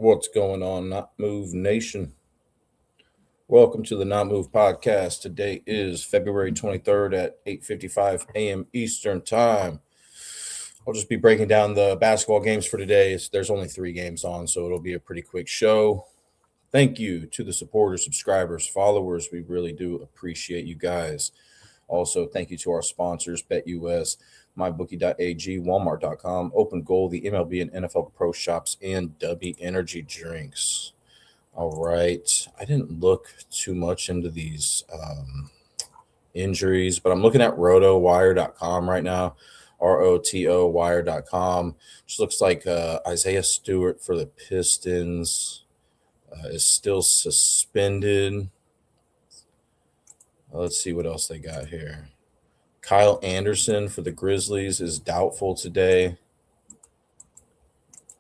What's going on, Not Move Nation? Welcome to the Not Move podcast. Today is February 23rd at 8:55 a.m. Eastern Time. I'll just be breaking down the basketball games for today. There's only 3 games on, so it'll be a pretty quick show. Thank you to the supporters, subscribers, followers. We really do appreciate you guys. Also, thank you to our sponsors, BetUS, MyBookie.ag, Walmart.com, Open Goal, the MLB and NFL Pro Shops, and W Energy Drinks. All right. I didn't look too much into these injuries, but I'm looking at rotowire.com right now, ROTOwire.com, which looks like Isaiah Stewart for the Pistons is still suspended. Let's see what else they got here. Kyle Anderson for the Grizzlies is doubtful today.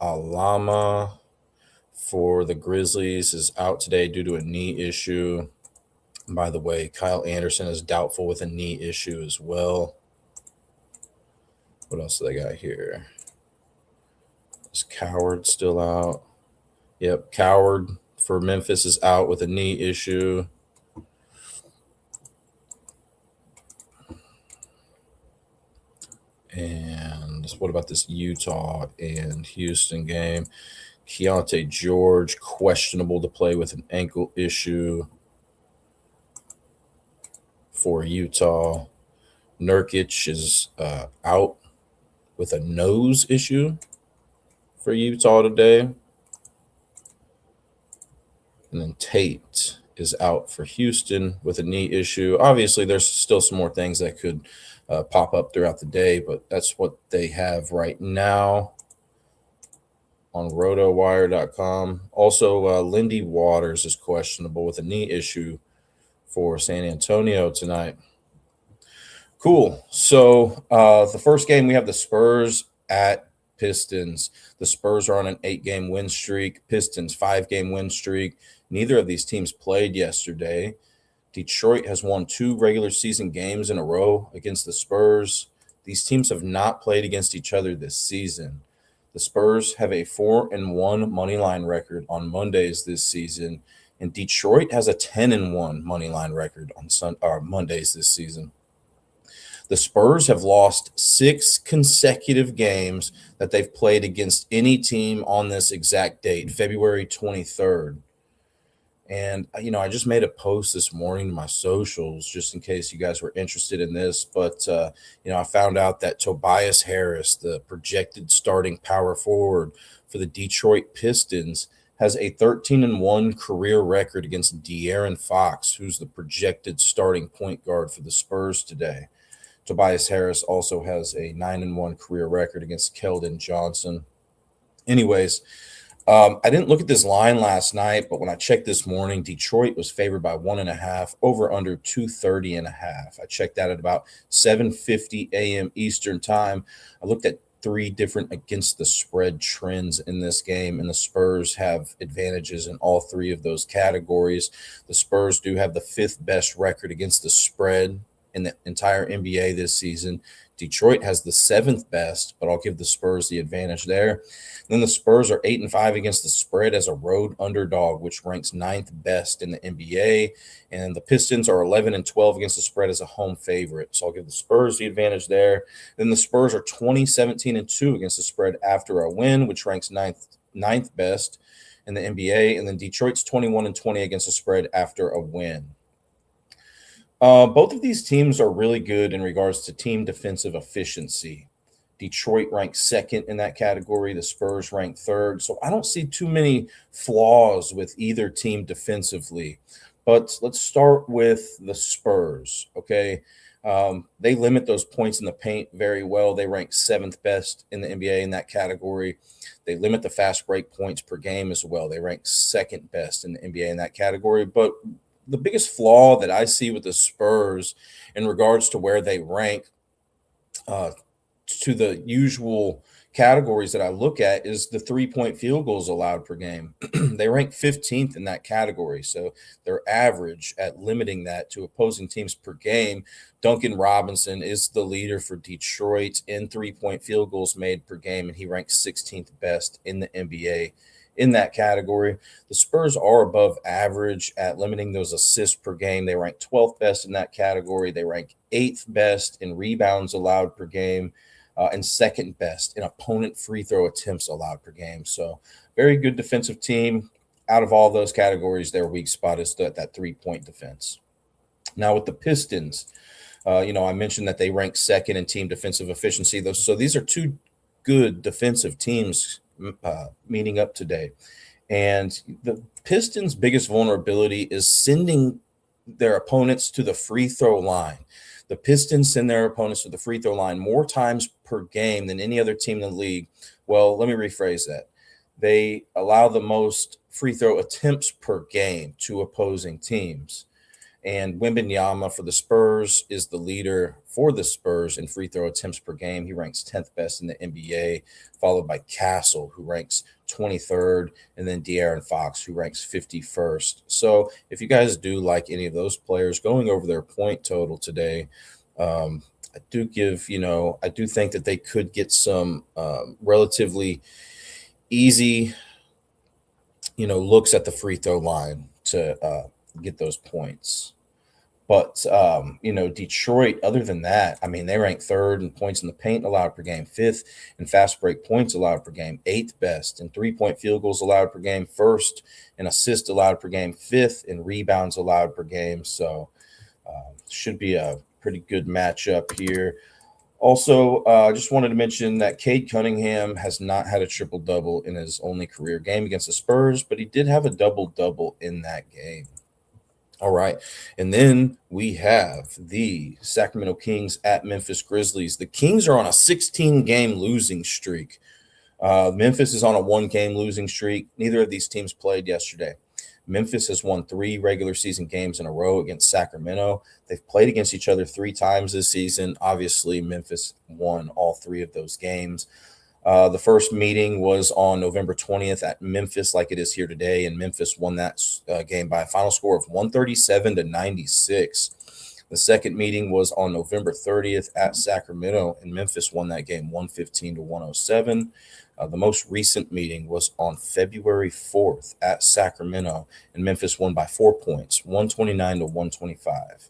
Alama for the Grizzlies is out today due to a knee issue. By the way, Kyle Anderson is doubtful with a knee issue as well. What else do they got here? Is Coward still out? Yep, Coward for Memphis is out with a knee issue. And what about this Utah and Houston game? Keontae George, questionable to play with an ankle issue for Utah. Nurkic is out with a nose issue for Utah today. And then Tate is out for Houston with a knee issue. Obviously, there's still some more things that could pop up throughout the day, but that's what they have right now on rotowire.com. Also, Lindy Waters is questionable with a knee issue for San Antonio tonight. Cool. So the first game, we have the Spurs at Pistons. The Spurs are on an 8-game win streak. Pistons 5-game win streak. Neither of these teams played yesterday. Detroit has won 2 regular season games in a row against the Spurs. These teams have not played against each other this season. The Spurs have a 4-1 money line record on Mondays this season, and Detroit has a 10-1 money line record on Mondays this season. The Spurs have lost 6 consecutive games that they've played against any team on this exact date, February 23rd. And, I just made a post this morning to my socials just in case you guys were interested in this. But, I found out that Tobias Harris, the projected starting power forward for the Detroit Pistons, has a 13-1 career record against De'Aaron Fox, who's the projected starting point guard for the Spurs today. Tobias Harris also has a 9-1 career record against Keldon Johnson. Anyways, I didn't look at this line last night, but when I checked this morning, Detroit was favored by 1.5, over under 230.5. I checked that at about 7:50 a.m. Eastern time. I looked at 3 different against the spread trends in this game, and the Spurs have advantages in all 3 of those categories. The Spurs do have the 5th best record against the spread in the entire NBA this season. Detroit has the 7th best, but I'll give the Spurs the advantage there. Then the Spurs are 8-5 against the spread as a road underdog, which ranks 9th best in the NBA. And the Pistons are 11-12 against the spread as a home favorite. So I'll give the Spurs the advantage there. Then the Spurs are 20-17-2 against the spread after a win, which ranks 9th best in the NBA. And then Detroit's 21-20 against the spread after a win. Both of these teams are really good in regards to team defensive efficiency. Detroit ranks 2nd in that category. The Spurs rank 3rd. So I don't see too many flaws with either team defensively. But let's start with the Spurs, okay? They limit those points in the paint very well. They rank 7th best in the NBA in that category. They limit the fast break points per game as well. They rank 2nd best in the NBA in that category. But the biggest flaw that I see with the Spurs in regards to where they rank to the usual, categories that I look at is the 3-point field goals allowed per game. They rank 15th in that category. So their average at limiting that to opposing teams per game. Duncan Robinson is the leader for Detroit in 3-point field goals made per game, and he ranks 16th best in the NBA in that category. The Spurs are above average at limiting those assists per game. They rank 12th best in that category. They rank 8th best in rebounds allowed per game, and second best in opponent free throw attempts allowed per game. So, very good defensive team. Out of all those categories, their weak spot is that 3-point defense. Now, with the Pistons, I mentioned that they rank second in team defensive efficiency. So, these are two good defensive teams meeting up today. And the Pistons' biggest vulnerability is sending their opponents to the free throw line. The Pistons send their opponents to the free throw line more times per game than any other team in the league. Well, let me rephrase that. They allow the most free throw attempts per game to opposing teams. And Wembanyama for the Spurs is the leader for the Spurs in free throw attempts per game. He ranks 10th best in the NBA, followed by Castle, who ranks 23rd, and then De'Aaron Fox, who ranks 51st. So if you guys do like any of those players, going over their point total today, I do think that they could get some relatively easy, looks at the free throw line to get those points. But, Detroit, other than that, I mean, they rank third in points in the paint allowed per game, fifth in fast break points allowed per game, eighth best in 3-point field goals allowed per game, first in assists allowed per game, fifth in rebounds allowed per game. So, should be a pretty good matchup here. Also, I just wanted to mention that Cade Cunningham has not had a triple-double in his only career game against the Spurs, but he did have a double-double in that game. All right. And then we have the Sacramento Kings at Memphis Grizzlies. The Kings are on a 16-game losing streak. Memphis is on a 1-game losing streak. Neither of these teams played yesterday. Memphis has won 3 regular season games in a row against Sacramento. They've played against each other 3 times this season. Obviously, Memphis won all 3 of those games. The first meeting was on November 20th at Memphis, like it is here today, and Memphis won that game by a final score of 137-96. The second meeting was on November 30th at Sacramento, and Memphis won that game 115-107. The most recent meeting was on February 4th at Sacramento, and Memphis won by 4 points, 129-125.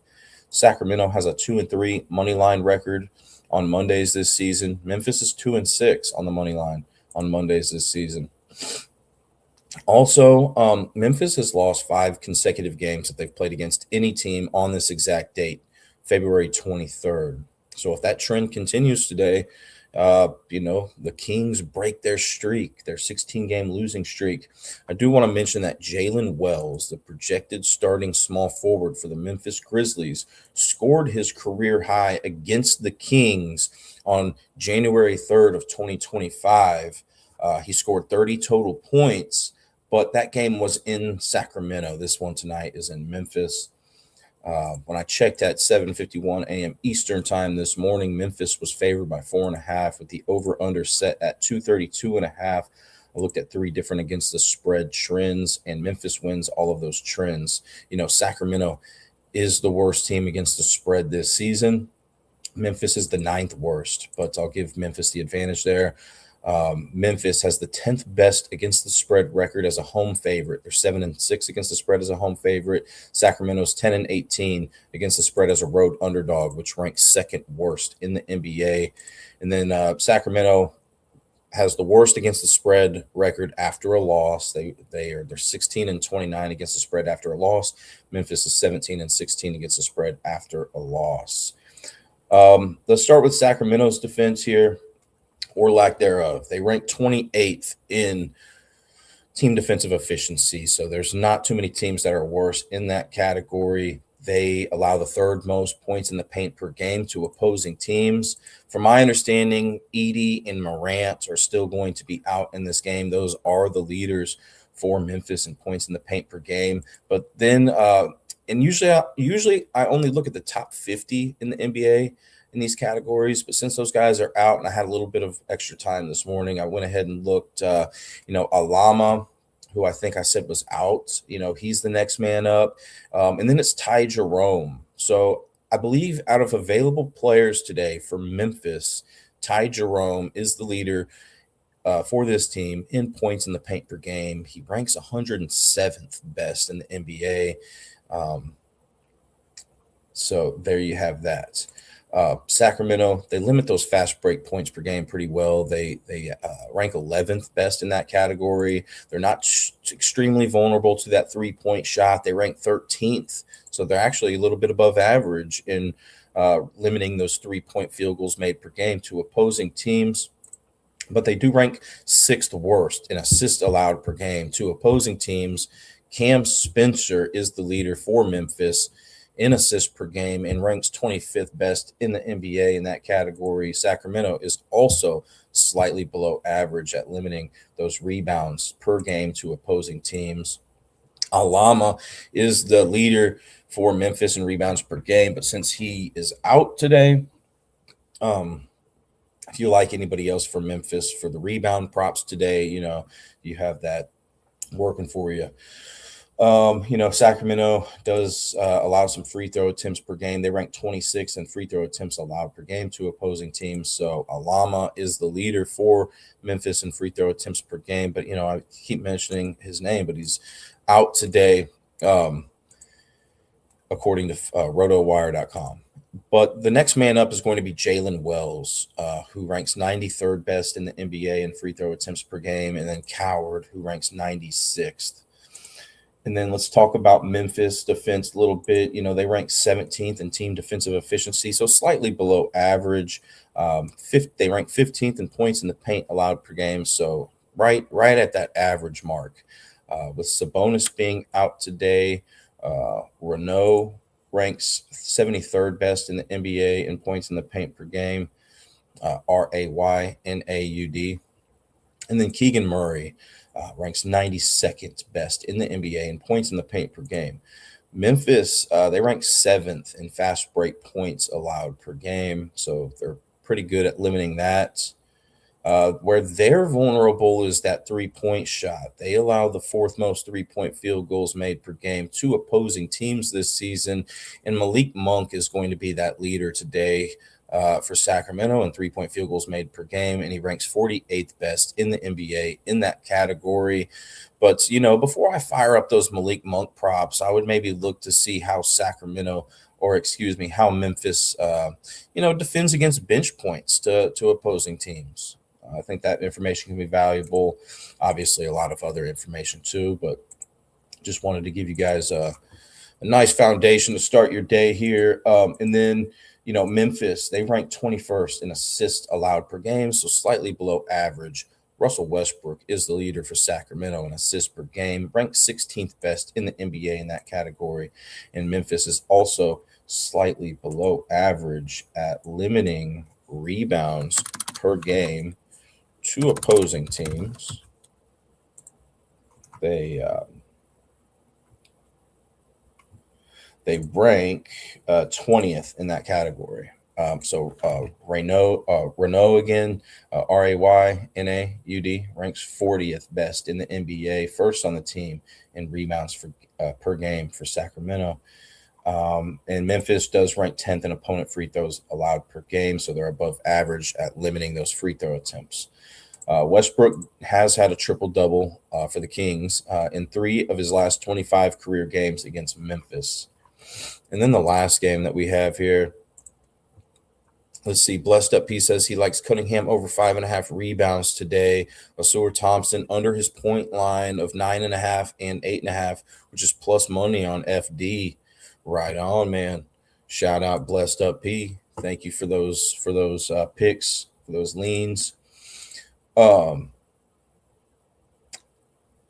Sacramento has a 2-3 money line record on Mondays this season. Memphis is 2-6 on the money line on Mondays this season. Also, Memphis has lost 5 consecutive games that they've played against any team on this exact date, February 23rd. So if that trend continues today, the Kings break their streak, their 16-game losing streak. I do want to mention that Jalen Wells, the projected starting small forward for the Memphis Grizzlies, scored his career high against the Kings on January 3rd of 2025. He scored 30 total points, but that game was in Sacramento. This one tonight is in Memphis. When I checked at 7:51 a.m. Eastern time this morning, Memphis was favored by 4.5 with the over-under set at 232.5. I looked at 3 different against the spread trends, and Memphis wins all of those trends. Sacramento is the worst team against the spread this season. Memphis is the 9th worst, but I'll give Memphis the advantage there. Memphis has the 10th best against the spread record as a home favorite. They're 7-6 against the spread as a home favorite. Sacramento's 10-18 against the spread as a road underdog, which ranks 2nd worst in the NBA. And then Sacramento has the worst against the spread record after a loss. They're 16-29 against the spread after a loss. Memphis is 17-16 against the spread after a loss. Let's start with Sacramento's defense here, or lack thereof. They rank 28th in team defensive efficiency, so there's not too many teams that are worse in that category. They allow the 3rd most points in the paint per game to opposing teams. From my understanding, Edey and Morant are still going to be out in this game. Those are the leaders for Memphis in points in the paint per game. But then, usually I only look at the top 50 in the NBA. in these categories. But since those guys are out and I had a little bit of extra time this morning, I went ahead and looked, Alama, who I think I said was out, he's the next man up. And then it's Ty Jerome. So I believe out of available players today for Memphis, Ty Jerome is the leader for this team in points in the paint per game. He ranks 107th best in the NBA. So there you have that. Sacramento, they limit those fast break points per game pretty well. They rank 11th best in that category. They're not extremely vulnerable to that 3-point shot. They rank 13th. So they're actually a little bit above average in limiting those 3-point field goals made per game to opposing teams. But they do rank 6th worst in assists allowed per game to opposing teams. Cam Spencer is the leader for Memphis in assists per game and ranks 25th best in the NBA in that category. Sacramento is also slightly below average at limiting those rebounds per game to opposing teams. Alama is the leader for Memphis in rebounds per game, but since he is out today, if you like anybody else from Memphis for the rebound props today, you have that working for you. Sacramento does allow some free throw attempts per game. They rank 26th in free throw attempts allowed per game to opposing teams. So Alama is the leader for Memphis in free throw attempts per game. But, I keep mentioning his name, but he's out today, according to rotowire.com. But the next man up is going to be Jalen Wells, who ranks 93rd best in the NBA in free throw attempts per game, and then Coward, who ranks 96th. And then let's talk about Memphis defense a little bit. They rank 17th in team defensive efficiency, so slightly below average. They rank 15th in points in the paint allowed per game, so right at that average mark. With Sabonis being out today, Renaud ranks 73rd best in the NBA in points in the paint per game, Raynaud. And then Keegan Murray ranks 92nd best in the NBA in points in the paint per game. Memphis, they rank 7th in fast break points allowed per game, so they're pretty good at limiting that. Where they're vulnerable is that 3-point shot. They allow the 4th most 3-point field goals made per game to opposing teams this season, and Malik Monk is going to be that leader today for Sacramento in 3-point field goals made per game, and he ranks 48th best in the NBA in that category. But, before I fire up those Malik Monk props, I would maybe look to see how how Memphis, defends against bench points to opposing teams. I think that information can be valuable. Obviously, a lot of other information too, but just wanted to give you guys a nice foundation to start your day here. And then, Memphis, they rank 21st in assists allowed per game, so slightly below average. Russell Westbrook is the leader for Sacramento in assists per game, ranked 16th best in the NBA in that category. And Memphis is also slightly below average at limiting rebounds per game to opposing teams. They rank 20th in that category. Renaud again, Raynaud ranks 40th best in the NBA, first on the team in rebounds per game for Sacramento. And Memphis does rank 10th in opponent free throws allowed per game, so they're above average at limiting those free throw attempts. Westbrook has had a triple-double for the Kings in 3 of his last 25 career games against Memphis. And then the last game that we have here, let's see, Blessed Up P says he likes Cunningham over 5.5 rebounds today. Asur Thompson under his point line of 9.5 and 8.5, which is plus money on FD. Right on, man. Shout out Blessed Up P. Thank you for those picks, for those leans.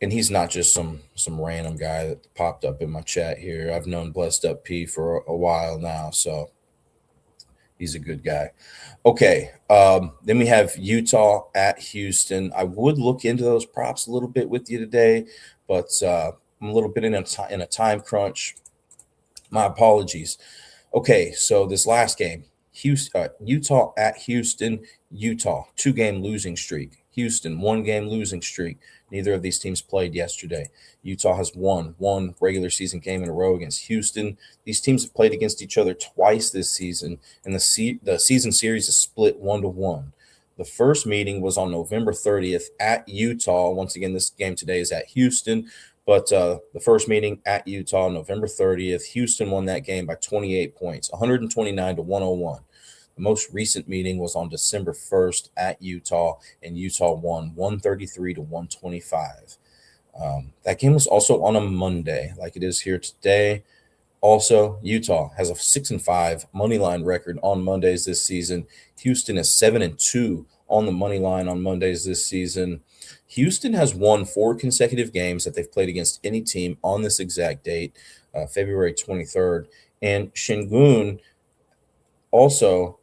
And he's not just some random guy that popped up in my chat here. I've known Blessed Up P for a while now, so he's a good guy. Okay, then we have Utah at Houston. I would look into those props a little bit with you today, but I'm a little bit in a time crunch. My apologies. Okay, so this last game, Utah at Houston. Utah 2-game losing streak. Houston 1-game losing streak. Neither of these teams played yesterday. Utah has won one regular season game in a row against Houston. These teams have played against each other twice this season, and the season series is split 1-1. The first meeting was on November 30th at Utah. Once again, this game today is at Houston. But the first meeting at Utah, November 30th, Houston won that game by 28 points, 129-101. The most recent meeting was on December 1st at Utah, and Utah won 133-125. That game was also on a Monday, like it is here today. Also, Utah has a 6-5 money line record on Mondays this season. Houston is 7-2 on the money line on Mondays this season. Houston has won 4 consecutive games that they've played against any team on this exact date, February 23rd. And Şengün also,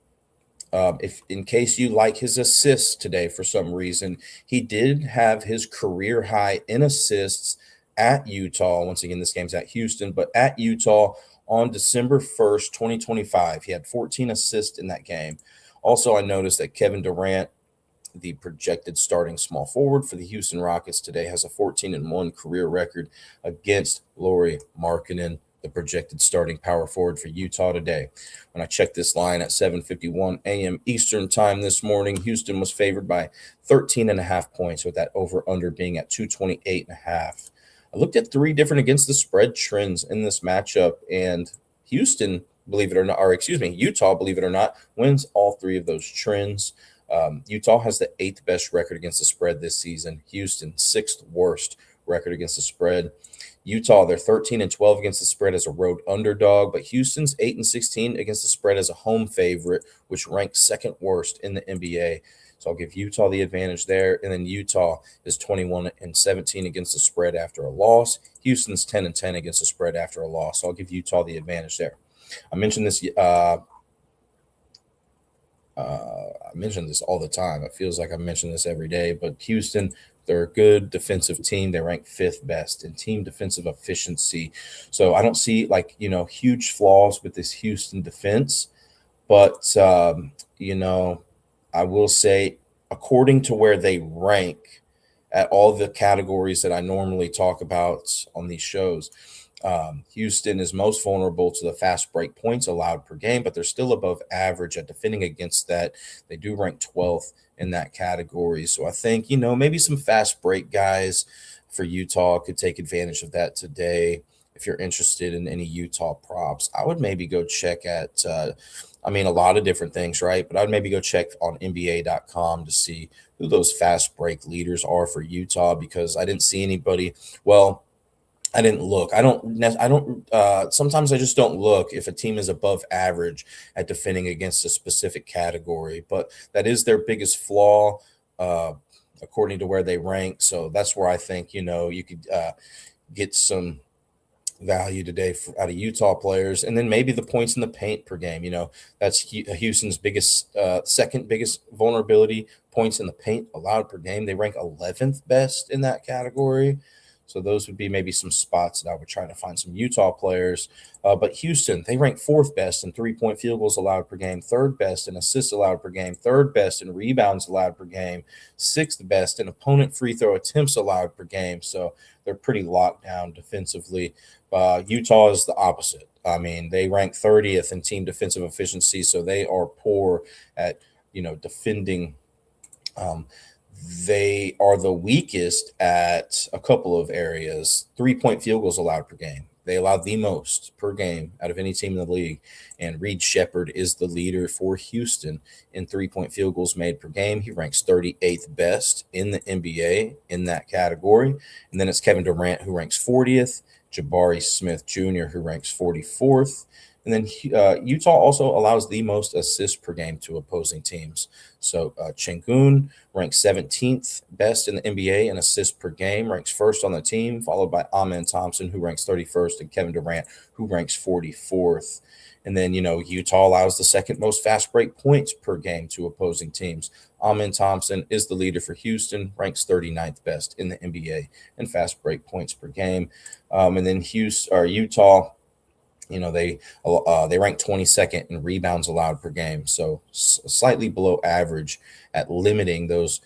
if in case you like his assists today for some reason, he did have his career high in assists at Utah. Once again, this game's at Houston, but at Utah on December 1st, 2025. He had 14 assists in that game. Also, I noticed that Kevin Durant, the projected starting small forward for the Houston Rockets today, has a 14-1 career record against Lauri Markkanen, the projected starting power forward for Utah today. When I checked this line at 7:51 a.m. Eastern time this morning, Houston was favored by 13.5 points, with that over-under being at 228.5. I looked at 3 different against the spread trends in this matchup, and Houston, believe it or not, or excuse me, Utah, believe it or not, wins all 3 of those trends. Utah has the 8th best record against the spread this season. Houston, 6th worst record against the spread. Utah, they're 13-12 against the spread as a road underdog, but Houston's 8-16 against the spread as a home favorite, which ranks 2nd worst in the NBA. So I'll give Utah the advantage there. And then Utah is 21-17 against the spread after a loss. Houston's 10-10 against the spread after a loss. So I'll give Utah the advantage there. I mentioned this. I mention this all the time. It feels like I mention this every day. But Houston, they're a good defensive team. They rank 5th best in team defensive efficiency. So I don't see huge flaws with this Houston defense. But I will say, according to where they rank at all the categories that I normally talk about on these shows, Houston is most vulnerable to the fast break points allowed per game, but they're still above average at defending against that. They do rank 12th in that category. So I think, maybe some fast break guys for Utah could take advantage of that today. If you're interested in any Utah props, I would maybe go check at a lot of different things, right? But I'd maybe go check on NBA.com to see who those fast break leaders are for Utah, because I didn't see anybody. Well, I didn't look. Sometimes I just don't look if a team is above average at defending against a specific category, but that is their biggest flaw, according to where they rank. So that's where I think, you could get some value today out of Utah players, and then maybe the points in the paint per game. That's Houston's biggest, 2nd biggest vulnerability, points in the paint allowed per game. They rank 11th best in that category. So those would be maybe some spots that I would try to find some Utah players. But Houston, they rank 4th best in 3-point field goals allowed per game, 3rd best in assists allowed per game, 3rd best in rebounds allowed per game, 6th best in opponent free throw attempts allowed per game. So they're pretty locked down defensively. Utah is the opposite. They rank 30th in team defensive efficiency, so they are poor at, defending. They are the weakest at a couple of areas. 3-point field goals allowed per game. They allow the most per game out of any team in the league. And Reed Shepherd is the leader for Houston in 3-point field goals made per game. He ranks 38th best in the NBA in that category. And then it's Kevin Durant, who ranks 40th. Jabari Smith Jr., who ranks 44th. And then Utah also allows the most assists per game to opposing teams. So Şengün ranks 17th best in the NBA in assists per game, ranks 1st on the team, followed by Amen Thompson, who ranks 31st, and Kevin Durant, who ranks 44th. And then, Utah allows the 2nd most fast break points per game to opposing teams. Amen Thompson is the leader for Houston, ranks 39th best in the NBA in fast break points per game. And then Utah They rank 22nd in rebounds allowed per game, so slightly below average at limiting those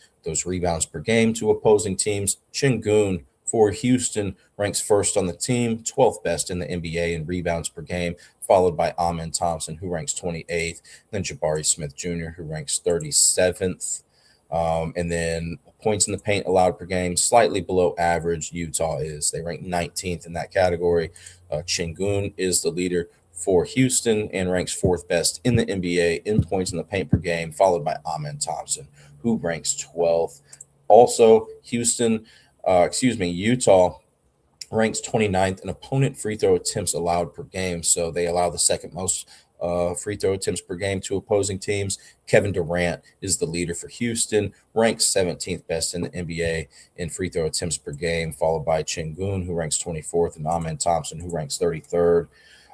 rebounds per game to opposing teams. Chingun for Houston ranks first on the team, 12th best in the NBA in rebounds per game, followed by Amen Thompson, who ranks 28th, then Jabari Smith Jr., who ranks 37th. And then points in the paint allowed per game, slightly below average. Utah is. They rank 19th in that category. Chingun is the leader for Houston and ranks fourth best in the NBA in points in the paint per game, followed by Amen Thompson, who ranks 12th. Also, Utah ranks 29th in opponent free throw attempts allowed per game. So they allow the second most free throw attempts per game to opposing teams. Kevin Durant is the leader for Houston, ranks 17th best in the NBA in free throw attempts per game, followed by Chingun, who ranks 24th, and Amen Thompson, who ranks 33rd.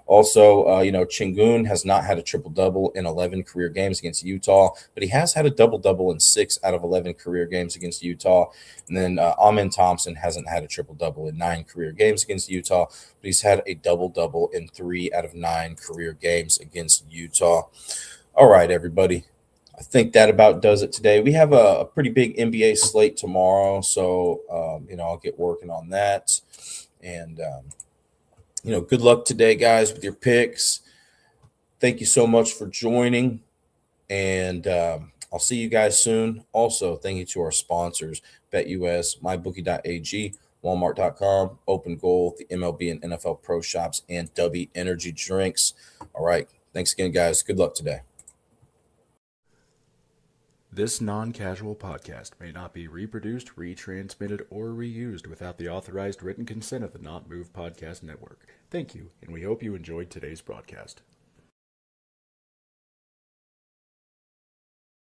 Also, Chingun has not had a triple-double in 11 career games against Utah, but he has had a double-double in 6 out of 11 career games against Utah. And then Amen Thompson hasn't had a triple-double in 9 career games against Utah, but he's had a double-double in 3 out of 9 career games against Utah. All right, everybody. I think that about does it today. We have a pretty big NBA slate tomorrow, so I'll get working on that. And good luck today, guys, with your picks. Thank you so much for joining, and I'll see you guys soon. Also, thank you to our sponsors, BetUS, MyBookie.ag, Walmart.com, Open Goal, the MLB and NFL Pro Shops, and W Energy Drinks. All right. Thanks again, guys. Good luck today. This non-casual podcast may not be reproduced, retransmitted, or reused without the authorized written consent of the Not Move Podcast Network. Thank you, and we hope you enjoyed today's broadcast.